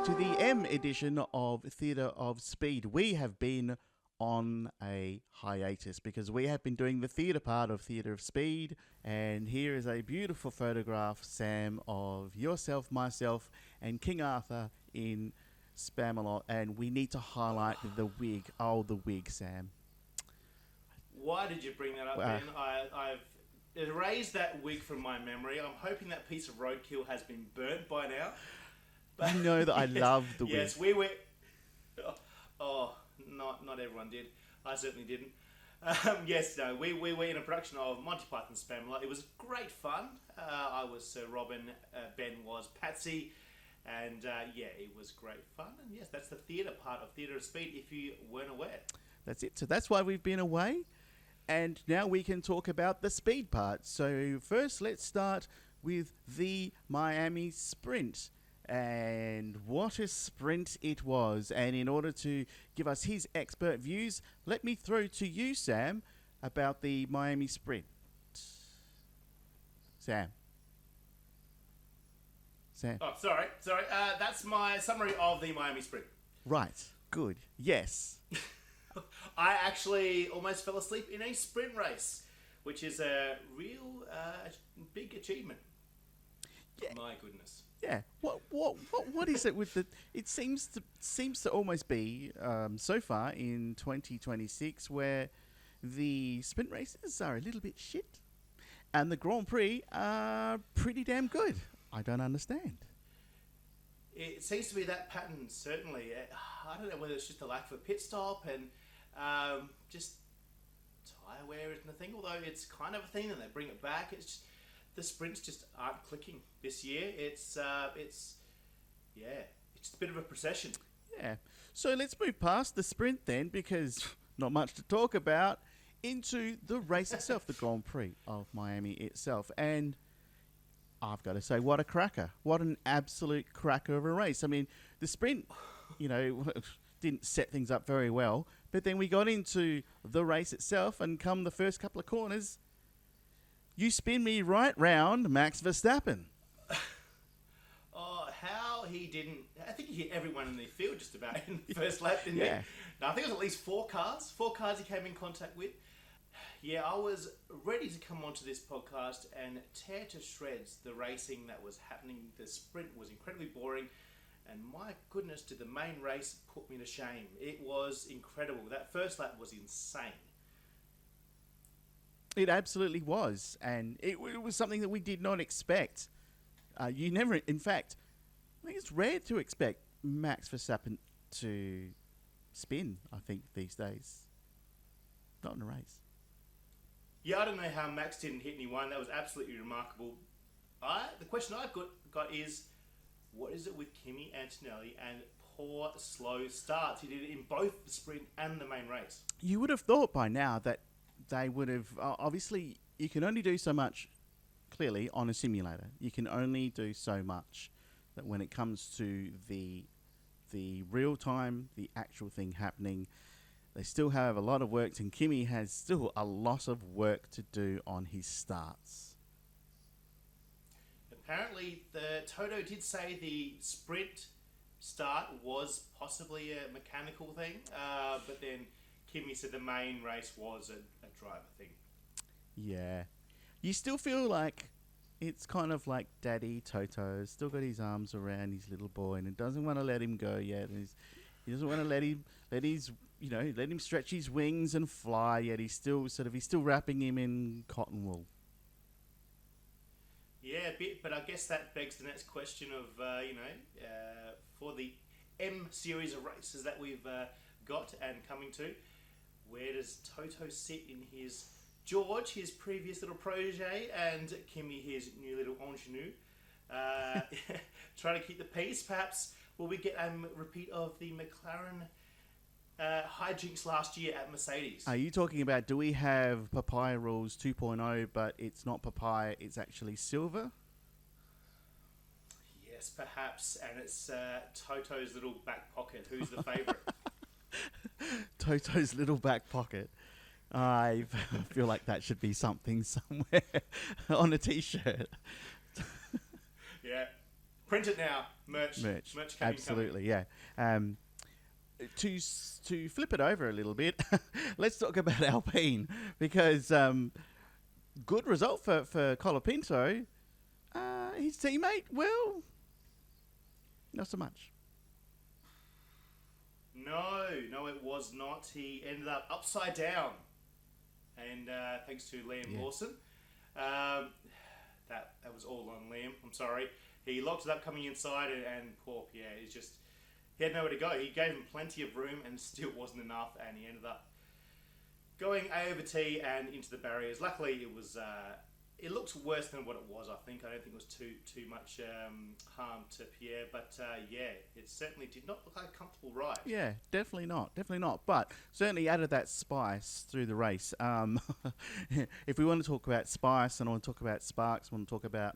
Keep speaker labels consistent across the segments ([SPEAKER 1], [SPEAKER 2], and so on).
[SPEAKER 1] to the M edition of Theatre of Speed. We have been on a hiatus because we have been doing the theatre part of Theatre of Speed, and here is a beautiful photograph, Sam, of yourself, myself, and King Arthur in Spamalot, and we need to highlight the wig. Oh, the wig, Sam.
[SPEAKER 2] Why did you bring that up, Ben? I've erased that wig from my memory. I'm hoping that piece of roadkill has been burnt by now.
[SPEAKER 1] But you know that I love the wig.
[SPEAKER 2] Yes, we were... not everyone did. I certainly didn't. We were in a production of Monty Python's Spamalot. It was great fun. I was Sir Robin, Ben was Patsy, and it was great fun. And yes, that's the theatre part of Theatre of Speed, if you weren't aware.
[SPEAKER 1] That's it. So that's why we've been away. And now we can talk about the speed part. So first, let's start with the Miami Sprint. And what a sprint it was. And in order to give us his expert views, let me throw to you, Sam, about the Miami Sprint. Sam.
[SPEAKER 2] Oh, sorry. That's my summary of the Miami Sprint.
[SPEAKER 1] Right. Good. Yes.
[SPEAKER 2] I actually almost fell asleep in a sprint race, which is a real big achievement. Yeah. My goodness.
[SPEAKER 1] Yeah. What is it with the? It seems to almost be so far in 2026 where the sprint races are a little bit shit, and the Grand Prix are pretty damn good. I don't understand.
[SPEAKER 2] It seems to be that pattern, certainly. I don't know whether it's just a lack of a pit stop and just tyre wear isn't a thing, although it's kind of a thing and they bring it back. It's just, the sprints just aren't clicking this year. It's just a bit of a procession.
[SPEAKER 1] Yeah. So let's move past the sprint then, because not much to talk about, into the race itself, the Grand Prix of Miami itself. And I've got to say, what a cracker. What an absolute cracker of a race. I mean, the sprint, didn't set things up very well, but then we got into the race itself, and come the first couple of corners, you spin me right round Max Verstappen.
[SPEAKER 2] How he didn't... I think he hit everyone in the field just about in the first lap, didn't
[SPEAKER 1] Yeah.
[SPEAKER 2] he? No, I think it was at least four cars he came in contact with. Yeah, I was ready to come onto this podcast and tear to shreds the racing that was happening. The sprint was incredibly boring, and my goodness, did the main race put me to shame. It was incredible. That first lap was insane.
[SPEAKER 1] It absolutely was, and it was something that we did not expect. In fact, I think it's rare to expect Max Verstappen to spin, I think, these days. Not in a race.
[SPEAKER 2] Yeah, I don't know how Max didn't hit anyone. That was absolutely remarkable. The question I've got is, what is it with Kimi Antonelli and poor, slow starts? He did it in both the sprint and the main race.
[SPEAKER 1] You would have thought by now that they would have... obviously, you can only do so much, clearly, on a simulator. You can only do so much that when it comes to the real time, the actual thing happening, they still have a lot of work, and Kimi has still a lot of work to do on his starts.
[SPEAKER 2] Apparently, the Toto did say the sprint start was possibly a mechanical thing, but then Kimi said the main race was a driver thing.
[SPEAKER 1] Yeah. You still feel like it's kind of like Daddy Toto has still got his arms around his little boy and doesn't want to let him go yet. He doesn't want to let him stretch his wings and fly yet. He's still wrapping him in cotton wool.
[SPEAKER 2] Yeah, a bit, but I guess that begs the next question of, for the M series of races that we've got and coming to, where does Toto sit in his George, his previous little protege, and Kimi, his new little ingenue? Trying to keep the peace. Perhaps will we get a repeat of the McLaren hijinks last year at Mercedes?
[SPEAKER 1] Are you talking about, do we have Papaya Rules 2.0, but it's not papaya, it's actually silver?
[SPEAKER 2] Yes, perhaps, and it's Toto's little back pocket. Who's the favourite?
[SPEAKER 1] Toto's little back pocket. I feel like that should be something somewhere on a t-shirt.
[SPEAKER 2] Yeah. Print it now. Merch coming.
[SPEAKER 1] Absolutely, yeah. To flip it over a little bit, let's talk about Alpine because good result for Colapinto. His teammate, well, not so much.
[SPEAKER 2] No, it was not. He ended up upside down, and thanks to Liam Lawson, that was all on Liam. I'm sorry. He locked it up coming inside, and poor Pierre is just. He had nowhere to go. He gave him plenty of room and still wasn't enough, and he ended up going A over T and into the barriers. Luckily, it was. It looked worse than what it was. I think. I don't think it was too much harm to Pierre, but it certainly did not look like a comfortable ride.
[SPEAKER 1] Yeah, definitely not. But certainly added that spice through the race. If we want to talk about spice, and I want to talk about sparks, I want to talk about.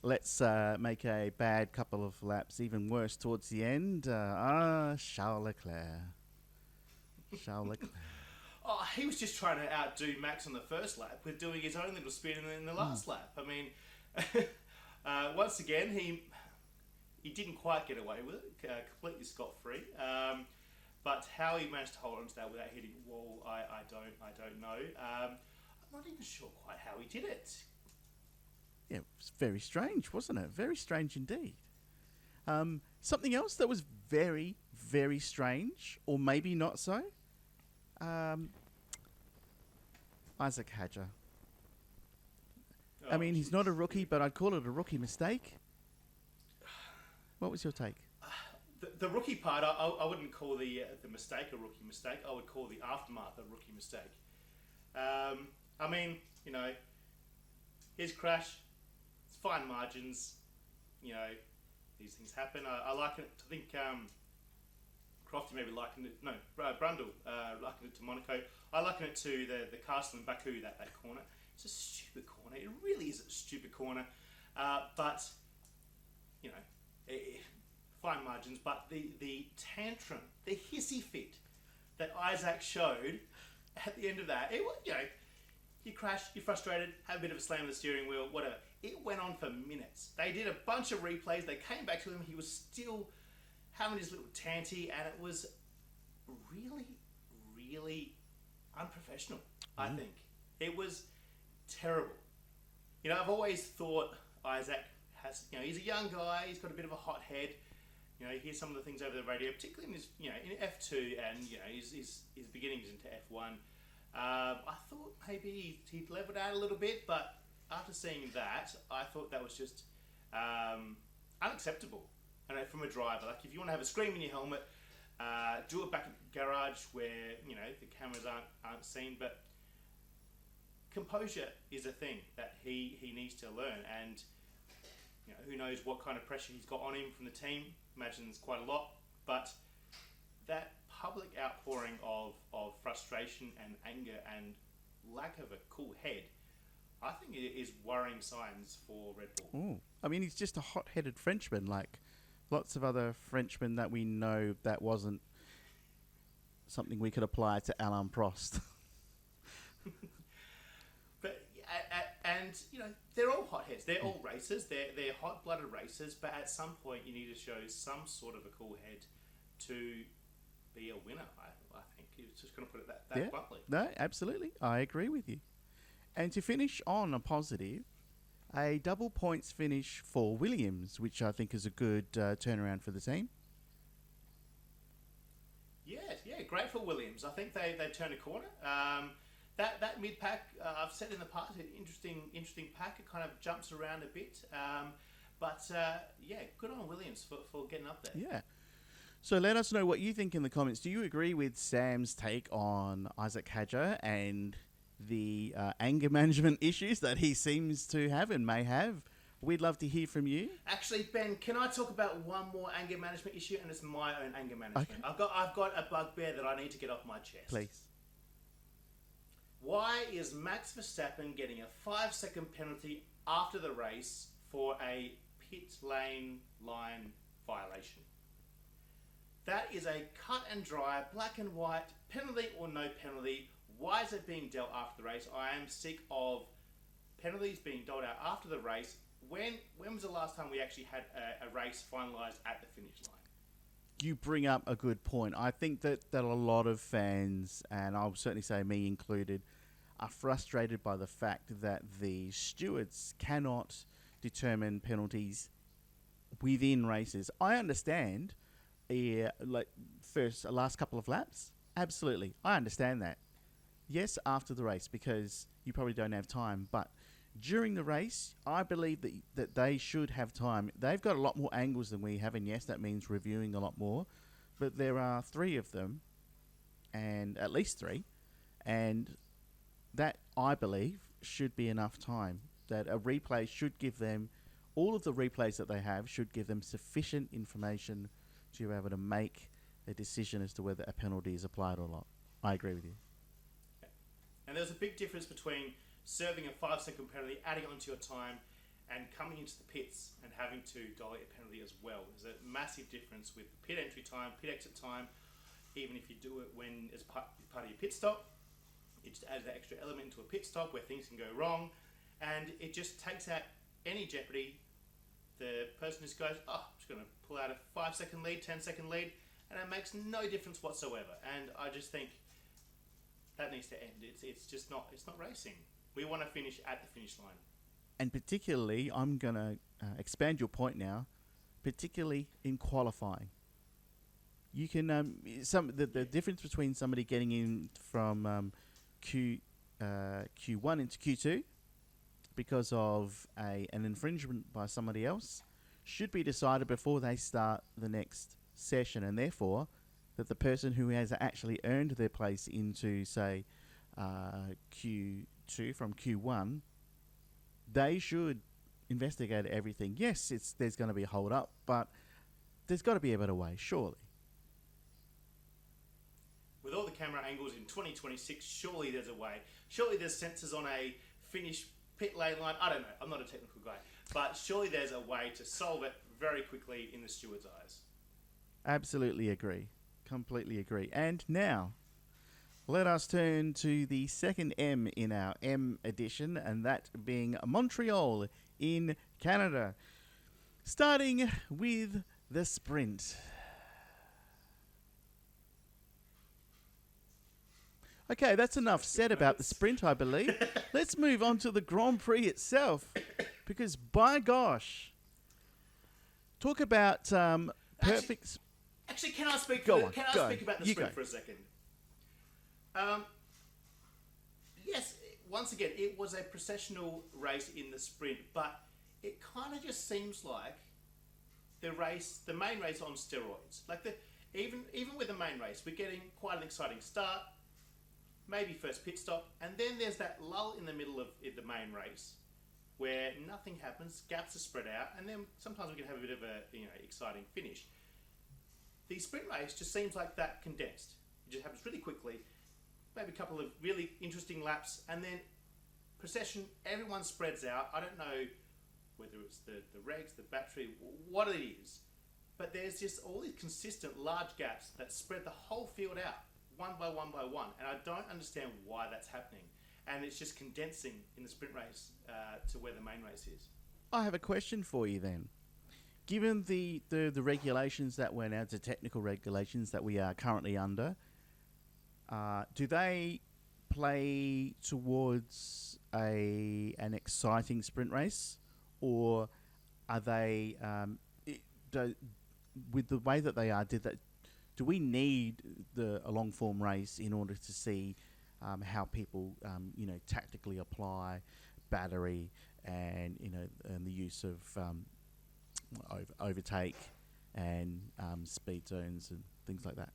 [SPEAKER 1] Let's make a bad couple of laps even worse towards the end. Charles Leclerc.
[SPEAKER 2] Oh, he was just trying to outdo Max on the first lap with doing his own little spin in the last lap. I mean, once again, he didn't quite get away with it, completely scot-free. But how he managed to hold on to that without hitting the wall, I don't know. I'm not even sure quite how he did it.
[SPEAKER 1] Yeah, it was very strange, wasn't it? Very strange indeed. Something else that was very, very strange, or maybe not so, Isaac Hadjar. I mean, he's not a rookie, but I'd call it a rookie mistake. What was your take?
[SPEAKER 2] The rookie part, I wouldn't call the mistake a rookie mistake. I would call the aftermath a rookie mistake. I mean, his crash, it's fine margins. These things happen. I liken it. I think Crofty maybe likened it. No, Brundle likened it to Monaco. I liken it to the castle in Baku. That corner. It's a stupid corner. It really is a stupid corner. But fine margins. But the tantrum, the hissy fit that Isaac showed at the end of that, it was you crash, you're frustrated, have a bit of a slam on the steering wheel, whatever. It went on for minutes. They did a bunch of replays. They came back to him. He was still having his little tanty, and it was really, really unprofessional, I think. It was terrible. I've always thought Isaac has, he's a young guy. He's got a bit of a hot head. You hear some of the things over the radio, particularly in his, in F2 and, his beginnings into F1. I thought maybe he'd leveled out a little bit, but after seeing that, I thought that was just unacceptable. From a driver, like if you want to have a scream in your helmet, do it back at the garage where the cameras aren't seen. But composure is a thing that he needs to learn, and who knows what kind of pressure he's got on him from the team. Imagine it's quite a lot, but that public outpouring of frustration and anger and lack of a cool head, I think it is worrying signs for Red Bull.
[SPEAKER 1] Ooh. I mean, he's just a hot-headed Frenchman, like lots of other Frenchmen that we know. That wasn't something we could apply to Alain Prost.
[SPEAKER 2] But they're all hotheads. They're all racers. They're hot-blooded racers. But at some point, you need to show some sort of a cool head to be a winner. I think you're just going to put it that bluntly.
[SPEAKER 1] No, absolutely, I agree with you. And to finish on a positive, a double points finish for Williams, which I think is a good turnaround for the team. Yeah, great for Williams. I think they turned a corner. That mid pack, I've said in the past, an interesting pack. It kind of jumps around a bit, but good on Williams for getting up there. Yeah. So let us know what you think in the comments. Do you agree with Sam's take on Isaac Hadjar and the anger management issues that he seems to have and may have? We'd love to hear from you.
[SPEAKER 2] Actually, Ben, can I talk about one more anger management issue? And it's my own anger management.
[SPEAKER 1] Okay.
[SPEAKER 2] I've got a bugbear that I need to get off my chest.
[SPEAKER 1] Please.
[SPEAKER 2] Why is Max Verstappen getting a 5-second penalty after the race for a pit lane line violation? That is a cut and dry, black and white, penalty or no penalty. Why is it being dealt after the race? I am sick of penalties being dealt out after the race when was the last time we actually had a race finalised at the finish line?
[SPEAKER 1] You bring up a good point. I think that a lot of fans, and I'll certainly say me included, are frustrated by the fact that the stewards cannot determine penalties within races. I understand, last couple of laps, absolutely, I understand that. Yes, after the race, because you probably don't have time, but during the race, I believe that they should have time. They've got a lot more angles than we have, and yes, that means reviewing a lot more. But there are 3 of them, and at least 3, and that, I believe, should be enough time. That a replay should give them, all of the replays that they have should give them sufficient information to be able to make a decision as to whether a penalty is applied or not. I agree with you.
[SPEAKER 2] And there's a big difference between serving a 5-second penalty, adding onto your time, and coming into the pits and having to dolly a penalty as well. There's a massive difference with pit entry time, pit exit time. Even if you do it when as part of your pit stop, it just adds that extra element into a pit stop where things can go wrong, and it just takes out any jeopardy. The person just goes, I'm just going to pull out a 5-second lead, 10-second lead, and it makes no difference whatsoever. And I just think that needs to end. It's just not. It's not racing. We want to finish at the finish line.
[SPEAKER 1] And particularly, I'm going to expand your point now, particularly in qualifying. You can the difference between somebody getting in from Q1 into Q2 because of an infringement by somebody else should be decided before they start the next session, and therefore that the person who has actually earned their place into, say, Q2 from Q1, they should investigate everything. Yes, there's going to be a hold up, but there's got to be a better way, surely.
[SPEAKER 2] With all the camera angles in 2026, surely there's a way. Surely there's sensors on a finish pit lane line. I don't know. I'm not a technical guy. But surely there's a way to solve it very quickly in the steward's eyes.
[SPEAKER 1] Absolutely agree. Completely agree. And now, let us turn to the second M in our M edition, and that being Montreal in Canada. Starting with the sprint. Okay, that's enough said about the sprint, I believe. Let's move on to the Grand Prix itself, because by gosh, talk about perfect.
[SPEAKER 2] Actually, can I speak?
[SPEAKER 1] Go on.
[SPEAKER 2] Can I speak about the
[SPEAKER 1] You
[SPEAKER 2] sprint
[SPEAKER 1] go.
[SPEAKER 2] for a second? Yes, once again, it was a processional race in the sprint, but it kind of just seems like the main race on steroids. Like even with the main race, we're getting quite an exciting start. Maybe first pit stop, and then there's that lull in the middle of the main race where nothing happens, gaps are spread out, and then sometimes we can have a bit of a exciting finish. The sprint race just seems like that condensed. It just happens really quickly, maybe a couple of really interesting laps, and then procession, everyone spreads out. I don't know whether it's the regs, the battery, what it is, but there's just all these consistent large gaps that spread the whole field out. One by one by one, and I don't understand why that's happening, and it's just condensing in the sprint race to where the main race is.
[SPEAKER 1] I have a question for you then. Given the regulations that we're now, the technical regulations that we are currently under, do they play towards an exciting sprint race, or are they with the way that they are? Do we need a long form race in order to see how people tactically apply battery and and the use of overtake and speed zones and things like that?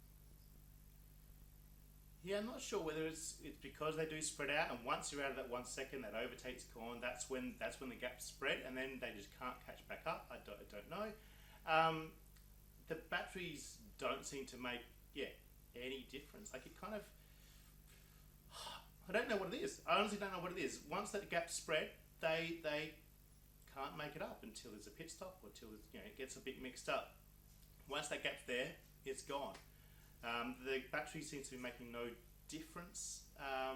[SPEAKER 2] Yeah, I'm not sure whether it's because they do spread out, and once you're out of that 1 second, that overtake's gone. That's when the gaps spread, and then they just can't catch back up. I don't know. The batteries don't seem to make any difference. Like it kind of, I don't know what it is. I honestly don't know what it is. Once that gap spread, they can't make it up until there's a pit stop or until it gets a bit mixed up. Once that gap's there, it's gone. The battery seems to be making no difference. I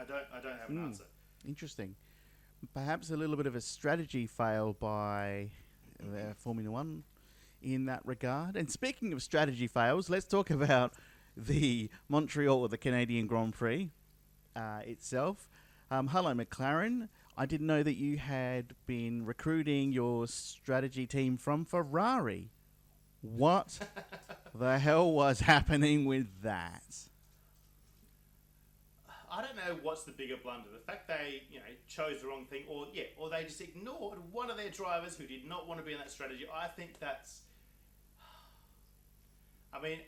[SPEAKER 2] don't have an answer.
[SPEAKER 1] Interesting. perhaps a little bit of a strategy fail by Formula One in that regard. And speaking of strategy fails, let's talk about the Montreal or the Canadian Grand Prix itself. Hello, McLaren. I didn't know that you had been recruiting your strategy team from Ferrari. What the hell was happening with that?
[SPEAKER 2] I don't know what's the bigger blunder. The fact they, chose the wrong thing, or they just ignored one of their drivers who did not want to be in that strategy. I think that's... I mean,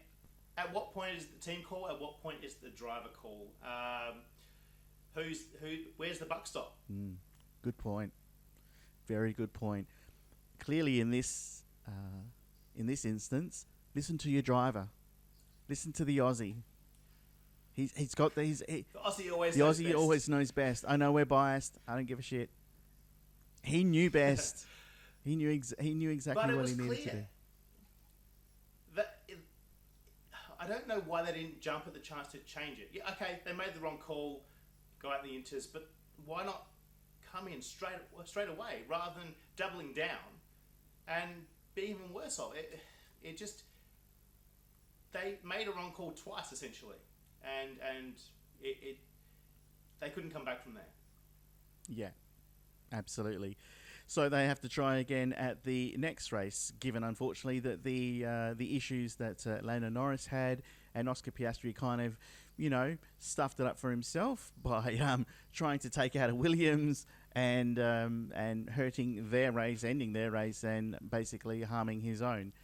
[SPEAKER 2] at what point is the team call? At what point is the driver call? Where's the buck stop?
[SPEAKER 1] Good point. Very good point. Clearly, in this instance, listen to your driver. Listen to the Aussie. He's got these.
[SPEAKER 2] The Aussie always.
[SPEAKER 1] The Aussie always knows best. I know we're biased. I don't give a shit. He knew best. He knew exactly what he needed to do.
[SPEAKER 2] I don't know why they didn't jump at the chance to change it. Yeah, okay, they made the wrong call, go out the inters, but why not come in straight away rather than doubling down and be even worse off? It just, they made a wrong call twice essentially, and they couldn't come back from there.
[SPEAKER 1] Yeah, absolutely. So they have to try again at the next race, given unfortunately that the issues that Lando Norris had, and Oscar Piastri kind of, stuffed it up for himself by trying to take out a Williams and hurting their race, ending their race, and basically harming his own.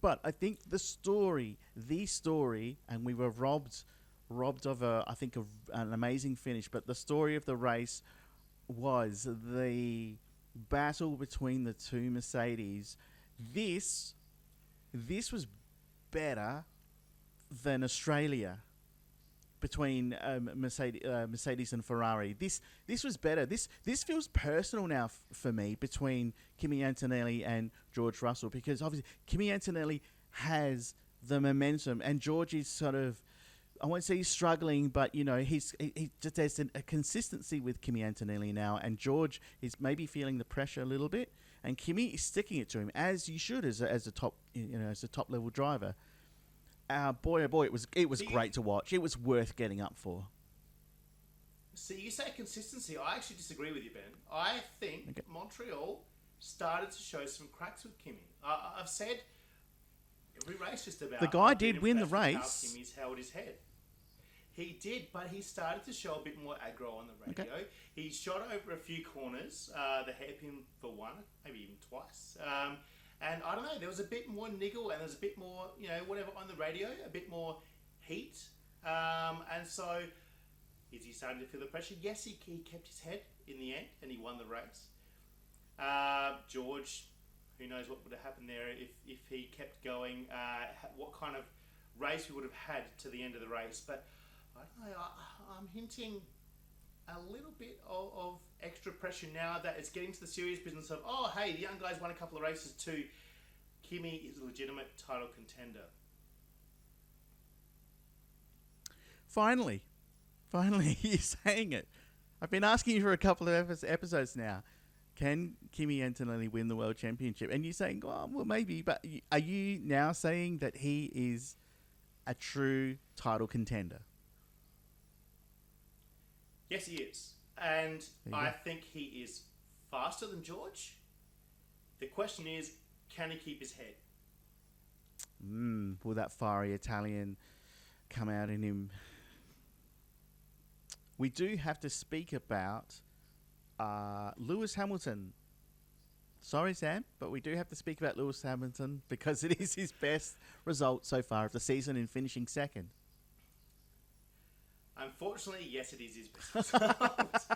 [SPEAKER 1] But I think the story, and we were robbed of an amazing finish. But the story of the race was the battle between the two Mercedes. This was better than Australia between Mercedes and Ferrari. This was better. This feels personal now for me between Kimi Antonelli and George Russell, because obviously Kimi Antonelli has the momentum and George is sort of, I won't say he's struggling, but he just has a consistency with Kimi Antonelli now, and George is maybe feeling the pressure a little bit, and Kimi is sticking it to him, as you should as a top level driver. Boy, oh boy, it was great to watch. It was worth getting up for.
[SPEAKER 2] See, you say consistency. I actually disagree with you, Ben. I think Montreal started to show some cracks with Kimi. I've said every race just about.
[SPEAKER 1] The guy did win the race.
[SPEAKER 2] How Kimi's held his head. He did, but he started to show a bit more aggro on the radio. Okay. He shot over a few corners, the hairpin for one, maybe even twice. And I don't know, there was a bit more niggle and there was a bit more, whatever on the radio, a bit more heat. And so, is he starting to feel the pressure? Yes, he kept his head in the end and he won the race. George, who knows what would have happened there if he kept going, what kind of race we would have had to the end of the race. But I don't know, I'm hinting a little bit of extra pressure now that it's getting to the serious business of, oh, hey, the young guy's won a couple of races too. Kimi is a legitimate title contender.
[SPEAKER 1] Finally, you're saying it. I've been asking you for a couple of episodes now. Can Kimi Antonelli win the World Championship? And you're saying, oh, well, maybe. But are you now saying that he is a true title contender?
[SPEAKER 2] Yes, he is. And I think he is faster than George. The question is, can he keep his head?
[SPEAKER 1] Will that fiery Italian come out in him? We do have to speak about Lewis Hamilton. Sorry, Sam, but we do have to speak about Lewis Hamilton because it is his best result so far of the season in finishing second.
[SPEAKER 2] Unfortunately, yes, it is his best result.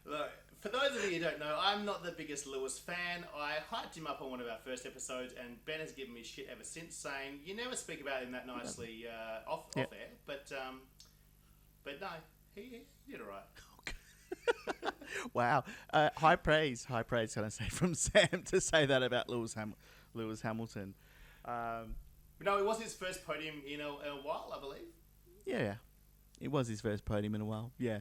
[SPEAKER 2] Look, for those of you who don't know, I'm not the biggest Lewis fan. I hyped him up on one of our first episodes, and Ben has given me shit ever since, saying you never speak about him that nicely off air. But no, he did all right.
[SPEAKER 1] Wow, high praise, can I say, from Sam to say that about Lewis Hamilton.
[SPEAKER 2] No, it was his first podium in a while, I believe.
[SPEAKER 1] Yeah, it was his first podium in a while. Yeah.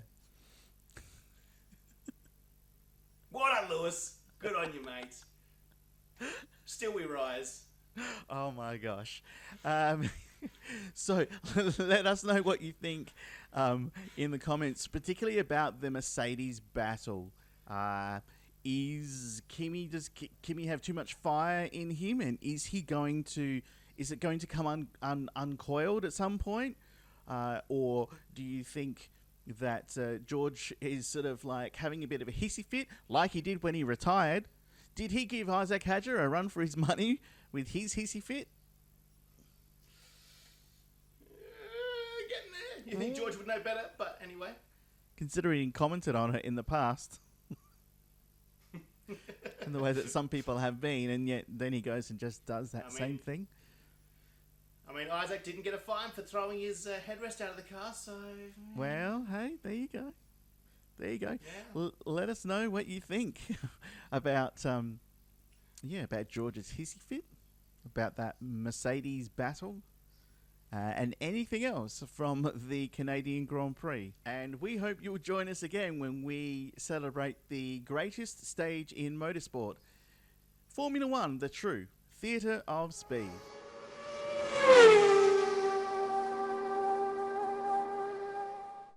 [SPEAKER 2] Lewis. Good on you, mate. Still we rise.
[SPEAKER 1] Oh my gosh. So let us know what you think in the comments, particularly about the Mercedes battle. Does Kimi have too much fire in him, and is it going to come uncoiled at some point? Or do you think that George is sort of like having a bit of a hissy fit like he did when he retired? Did he give Isaac Hadger a run for his money with his hissy fit?
[SPEAKER 2] Getting there. You think George would know better, but anyway.
[SPEAKER 1] Considering he commented on it in the past. In the way that some people have been, and yet then he goes and just does that same thing.
[SPEAKER 2] I mean, Isaac didn't get a fine for throwing his headrest out of the car, so...
[SPEAKER 1] Well, hey, there you go. There you go.
[SPEAKER 2] Yeah.
[SPEAKER 1] Let us know what you think about, about George's hissy fit, about that Mercedes battle, and anything else from the Canadian Grand Prix. And we hope you'll join us again when we celebrate the greatest stage in motorsport, Formula One, the true theatre of speed.